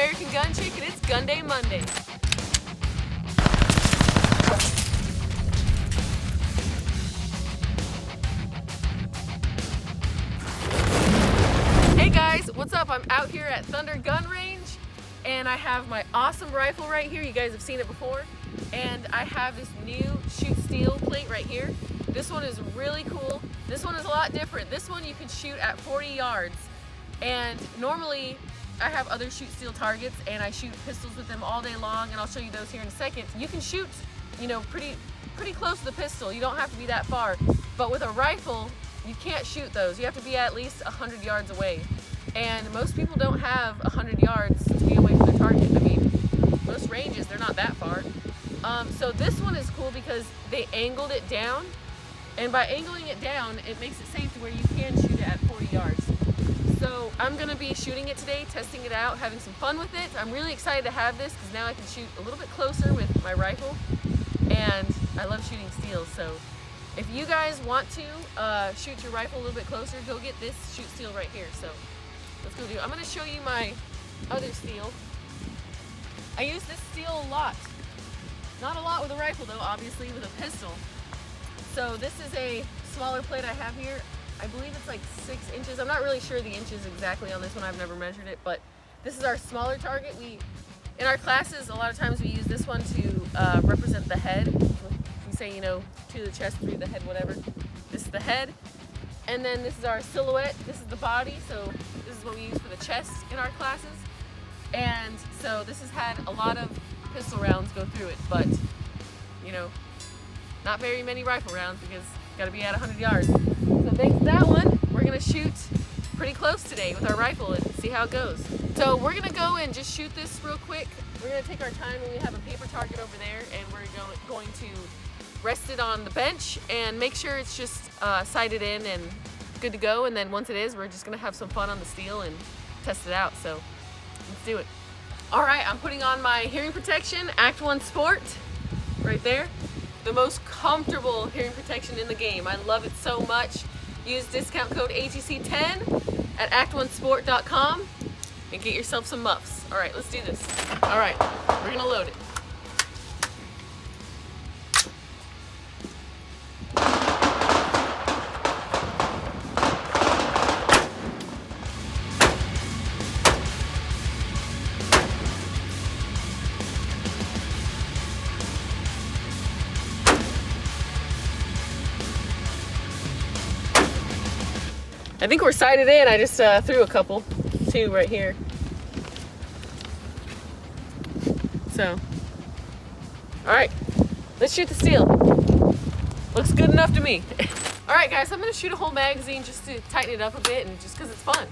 American Gun Chick, and it's Gun Day Monday. Hey guys, what's up? I'm out here at Thunder Gun Range, and I have my awesome rifle right here. You guys have seen it before. And I have this new Shoot Steel plate right here. This one is really cool. This one is a lot different. This one you can shoot at 40 yards. And normally I have other Shoot Steel targets and I shoot pistols with them all day long, and I'll show you those here in a second. You can shoot, you know, pretty close to the pistol. You don't have to be that far. But with a rifle, you can't shoot those. You have to be at least 100 yards away. And most people don't have 100 yards to be away from their target. I mean, most ranges, they're not that far. So this one is cool because they angled it down, and by angling it down, it makes it safe to where you can shoot it at 40 yards. So I'm gonna be shooting it today, testing it out, having some fun with it. I'm really excited to have this because now I can shoot a little bit closer with my rifle, and I love shooting steel. So if you guys want to shoot your rifle a little bit closer, go get this Shoot Steel right here. So let's go do it. I'm gonna show you my other steel. I use this steel a lot. Not a lot with a rifle though, obviously with a pistol. So this is a smaller plate I have here. I believe it's like 6 inches. I'm not really sure the inches exactly on this one. I've never measured it, but this is our smaller target. In our classes, a lot of times we use this one to represent the head. We say, you know, to the chest, through the head, whatever. This is the head. And then this is our silhouette. This is the body. So this is what we use for the chest in our classes. And so this has had a lot of pistol rounds go through it, but you know, not very many rifle rounds because you gotta be at 100 yards. So thanks to that one, we're gonna shoot pretty close today with our rifle and see how it goes. So we're gonna go and just shoot this real quick. We're gonna take our time, and we have a paper target over there, and we're going to rest it on the bench and make sure it's just sighted in and good to go. And then once it is, we're just gonna have some fun on the steel and test it out. So let's do it. All right, I'm putting on my hearing protection, Act 1 Sport, right there. The most comfortable hearing protection in the game. I love it so much. Use discount code ATC10 at act1sport.com and get yourself some muffs. All right, let's do this. All right, we're gonna load it. I think we're sighted in. I just threw a couple, 2 right here. So, all right, let's shoot the steel. Looks good enough to me. All right, guys, I'm gonna shoot a whole magazine just to tighten it up a bit and just because it's fun.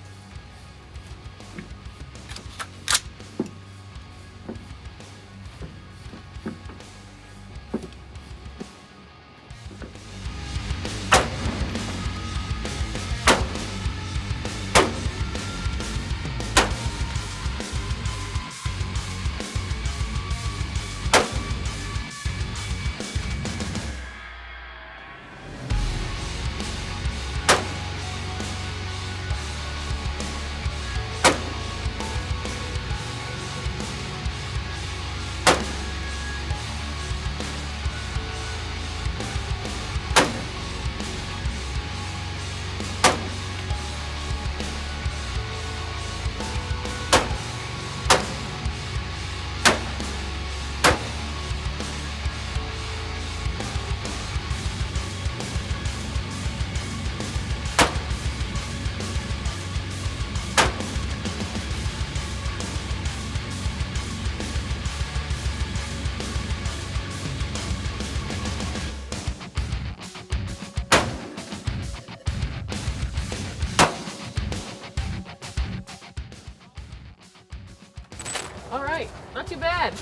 All right, not too bad.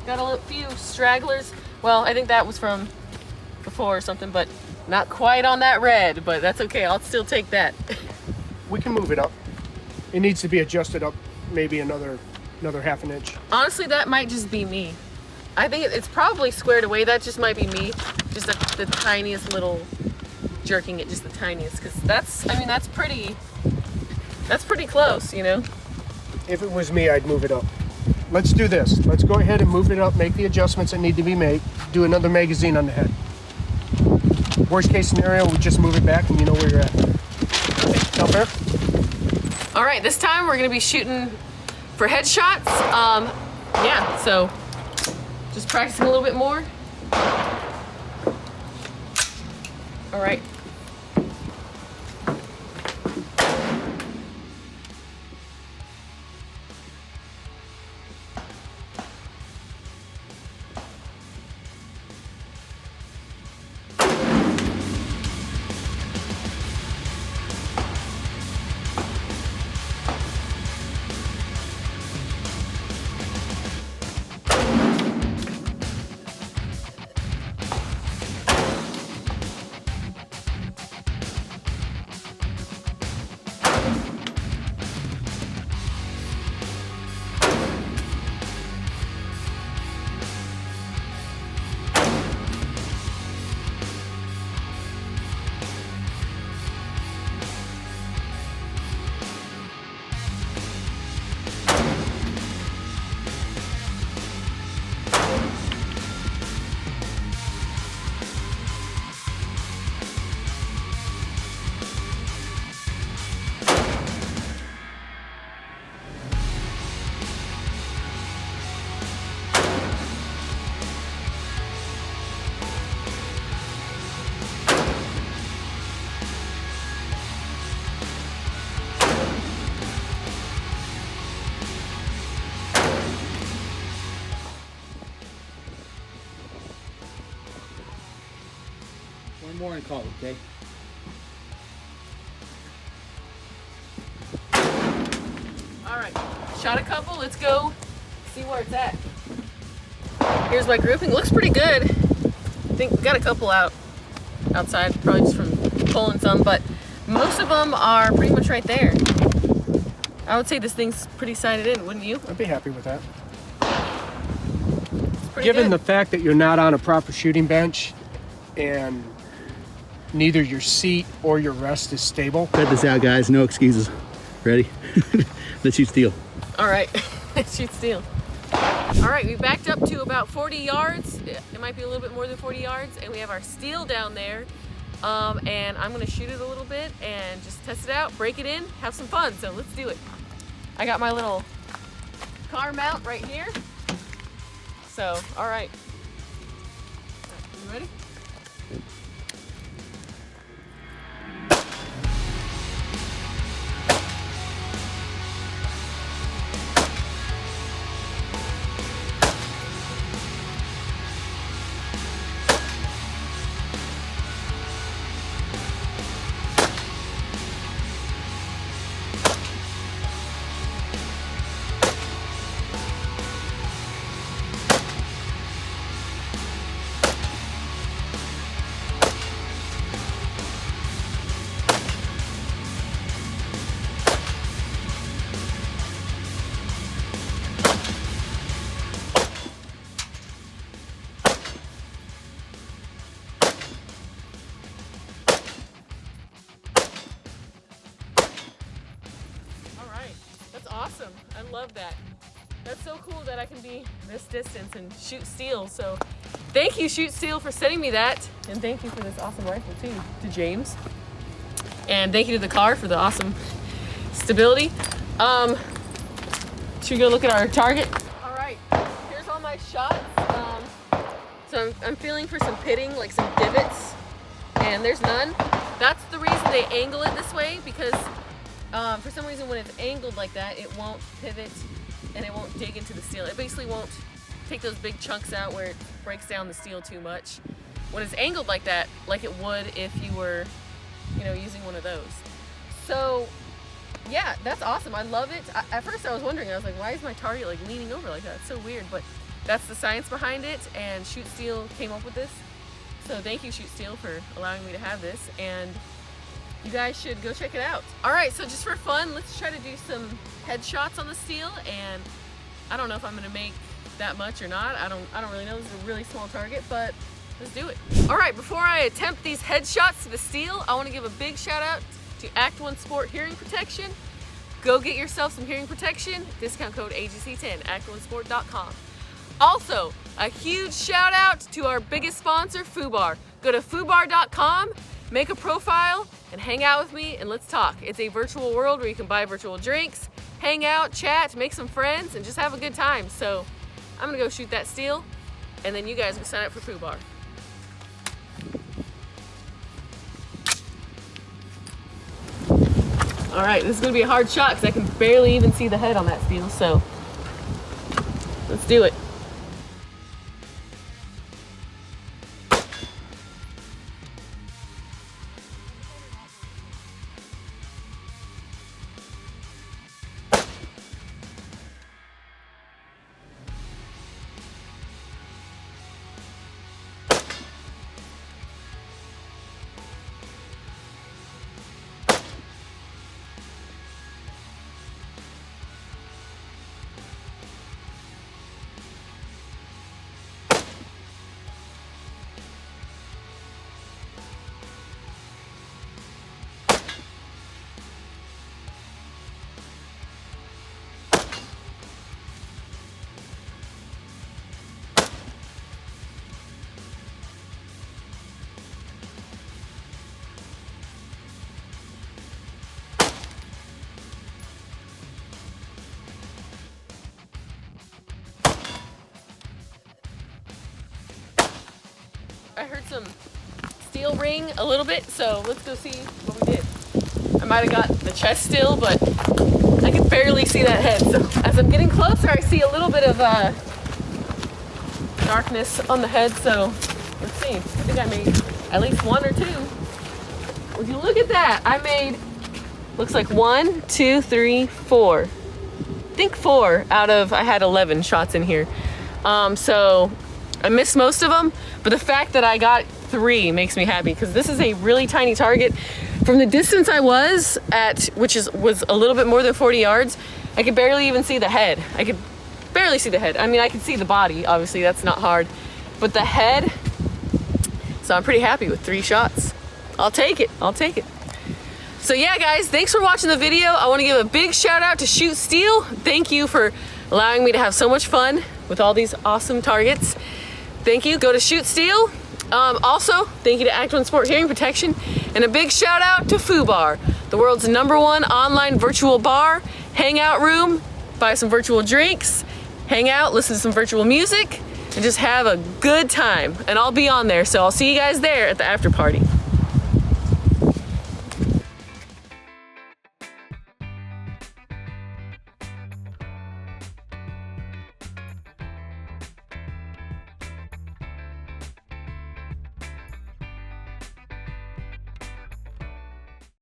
Got a few stragglers. Well, I think that was from before or something, but not quite on that red, but that's okay. I'll still take that. We can move it up. It needs to be adjusted up maybe another half an inch. Honestly, that might just be me. I think it's probably squared away. That just might be me. Just the tiniest little jerking it, just the tiniest, because that's pretty close, you know? If it was me, I'd move it up. Let's do this. Let's go ahead and move it up, make the adjustments that need to be made, do another magazine on the head. Worst case scenario, we just move it back and you know where you're at. Okay, sound fair? All right, this time we're gonna be shooting for headshots. Yeah, so just practicing a little bit more. All right. One more and call it, okay? All right, shot a couple, let's go see where it's at. Here's my grouping, looks pretty good. I think we got a couple outside, probably just from pulling some, but most of them are pretty much right there. I would say this thing's pretty sighted in, wouldn't you? I'd be happy with that. It's pretty Given good. the fact that you're not on a proper shooting bench and neither your seat or your rest is stable. Cut this out, guys. No excuses. Ready? Let's shoot steel. All right, let's shoot steel. All right, we backed up to about 40 yards. It might be a little bit more than 40 yards, and we have our steel down there. And I'm gonna shoot it a little bit and just test it out, break it in, have some fun. So let's do it. I got my little car mount right here. So, all right. You ready? That's awesome. I love that. That's so cool that I can be this distance and shoot steel. So thank you, Shoot Steel, for sending me that. And thank you for this awesome rifle too, to James. And thank you to the car for the awesome stability. Should we go look at our target? All right, here's all my shots. So I'm feeling for some pitting, like some divots, and there's none. That's the reason they angle it this way, because for some reason when it's angled like that, it won't pivot and it won't dig into the steel. It basically won't take those big chunks out where it breaks down the steel too much. When it's angled like that, like it would if you were, you know, using one of those. So yeah, that's awesome. I love it. At first I was wondering, I was like, why is my target like leaning over like that? It's so weird, but that's the science behind it, and Shoot Steel came up with this. So thank you, Shoot Steel, for allowing me to have this, and you guys should go check it out. All right, so just for fun, let's try to do some headshots on the steel, and I don't know if I'm gonna make that much or not. I don't really know. This is a really small target, but let's do it. All right, before I attempt these headshots to the steel, I want to give a big shout out to Act One Sport Hearing Protection. Go get yourself some hearing protection. Discount code AGC10, actlandsport.com. Also, a huge shout out to our biggest sponsor, FUBAR. Go to FUBAR.com, make a profile, and hang out with me and let's talk. It's a virtual world where you can buy virtual drinks, hang out, chat, make some friends, and just have a good time. So I'm gonna go shoot that steel, and then you guys can sign up for FUBAR. All right, this is gonna be a hard shot because I can barely even see the head on that steel, so let's do it. I heard some steel ring a little bit, so let's go see what we did. I might have got the chest still, but I can barely see that head. So as I'm getting closer, I see a little bit of darkness on the head. So let's see. I think I made at least one or two. Would you look at that? I made, looks like 1, 2, 3, 4. I think 4 out of, I had 11 shots in here. So I missed most of them, but the fact that I got 3 makes me happy because this is a really tiny target. From the distance I was at, which was a little bit more than 40 yards, I could barely even see the head. I could barely see the head. I mean, I could see the body, obviously, that's not hard, but the head, so I'm pretty happy with 3 shots. I'll take it, I'll take it. So yeah, guys, thanks for watching the video. I want to give a big shout out to Shoot Steel. Thank you for allowing me to have so much fun with all these awesome targets. Thank you, go to Shoot Steel. Also, thank you to Act One Sport Hearing Protection, and a big shout out to FUBAR, the world's #1 online virtual bar, hangout room, buy some virtual drinks, hang out, listen to some virtual music, and just have a good time. And I'll be on there, so I'll see you guys there at the after party.